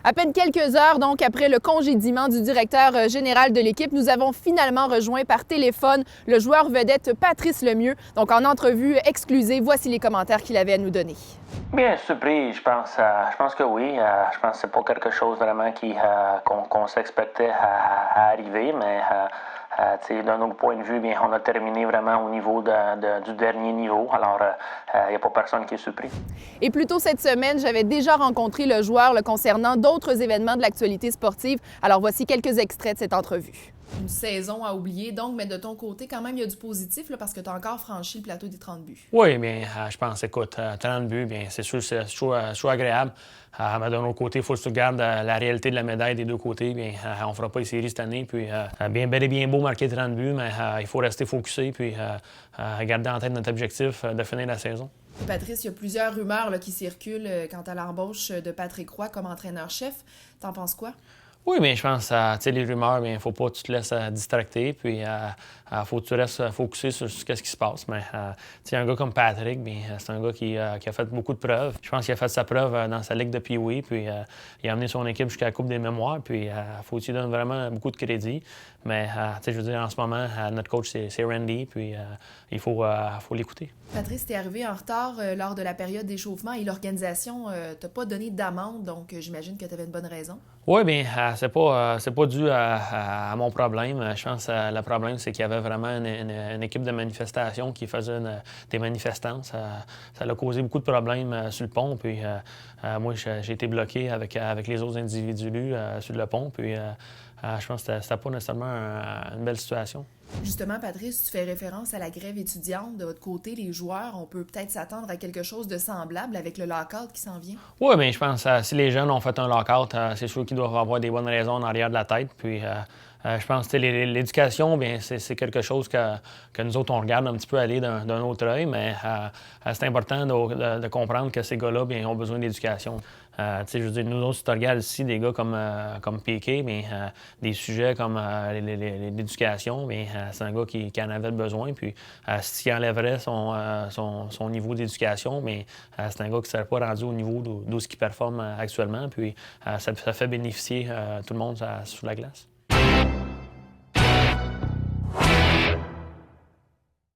À peine quelques heures, donc, après le congédiement du directeur général de l'équipe, nous avons finalement rejoint par téléphone le joueur vedette Patrice Lemieux. Donc, en entrevue exclusive, voici les commentaires qu'il avait à nous donner. Bien surpris, je pense que oui. Je pense que c'est pas quelque chose vraiment qu'on s'expectait à arriver, mais d'un autre point de vue, bien, on a terminé vraiment au niveau du dernier niveau. Alors, il n'y a pas personne qui est surpris. Et plus tôt cette semaine, j'avais déjà rencontré le joueur le concernant d'autres événements de l'actualité sportive. Alors, voici quelques extraits de cette entrevue. Une saison à oublier, donc, mais de ton côté, quand même, il y a du positif là, parce que tu as encore franchi le plateau des 30 buts. Oui, bien, je pense, écoute, 30 buts, bien, c'est sûr, c'est toujours agréable. Mais d'un autre côté, il faut que tu regardes la réalité de la médaille des deux côtés. Bien, on ne fera pas les séries cette année. Puis, bien, bel et bien beau marquer 30 buts, mais il faut rester focusé puis garder en tête notre objectif de finir la saison. Patrice, il y a plusieurs rumeurs là, qui circulent quant à l'embauche de Patrick Roy comme entraîneur-chef. T'en penses quoi? Oui, mais je pense, tu sais, les rumeurs, il ne faut pas que tu te laisses distracter, puis il faut que tu restes focusé sur ce qui se passe. Mais, tu sais, un gars comme Patrick, c'est un gars qui a fait beaucoup de preuves. Je pense qu'il a fait sa preuve dans sa ligue de Pee-Wee, puis il a amené son équipe jusqu'à la Coupe des Mémoires, puis il faut qu'il donne vraiment beaucoup de crédit. Mais, tu sais, je veux dire, en ce moment, notre coach, c'est Randy, puis il faut l'écouter. Patrice, t'es arrivé en retard lors de la période d'échauffement et l'organisation t'a pas donné d'amende, donc j'imagine que tu avais une bonne raison. Oui, bien, c'est pas dû à mon problème. Je pense que le problème, c'est qu'il y avait vraiment une équipe de manifestation qui faisait des manifestants. Ça a causé beaucoup de problèmes sur le pont. Puis moi, j'ai été bloqué avec les autres individus sur le pont. Puis je pense que c'était pas nécessairement une belle situation. Justement, Patrice, tu fais référence à la grève étudiante. De votre côté, les joueurs, on peut peut-être s'attendre à quelque chose de semblable avec le lockout qui s'en vient? Oui, bien, je pense que si les jeunes ont fait un lockout, c'est sûr qu'ils doivent avoir des bonnes raisons en arrière de la tête. Puis je pense que l'éducation, bien, c'est quelque chose que nous autres, on regarde un petit peu aller d'un autre œil, mais c'est important de comprendre que ces gars-là, bien, ont besoin d'éducation. Je veux dire, nous autres, si tu regardes ici des gars comme Piqué, bien, des sujets comme l'éducation, bien, c'est un gars qui en avait besoin. Puis s'il enlèverait son niveau d'éducation, bien, c'est un gars qui ne serait pas rendu au niveau d'où ce qu'il performe actuellement. Puis ça fait bénéficier tout le monde sur la glace.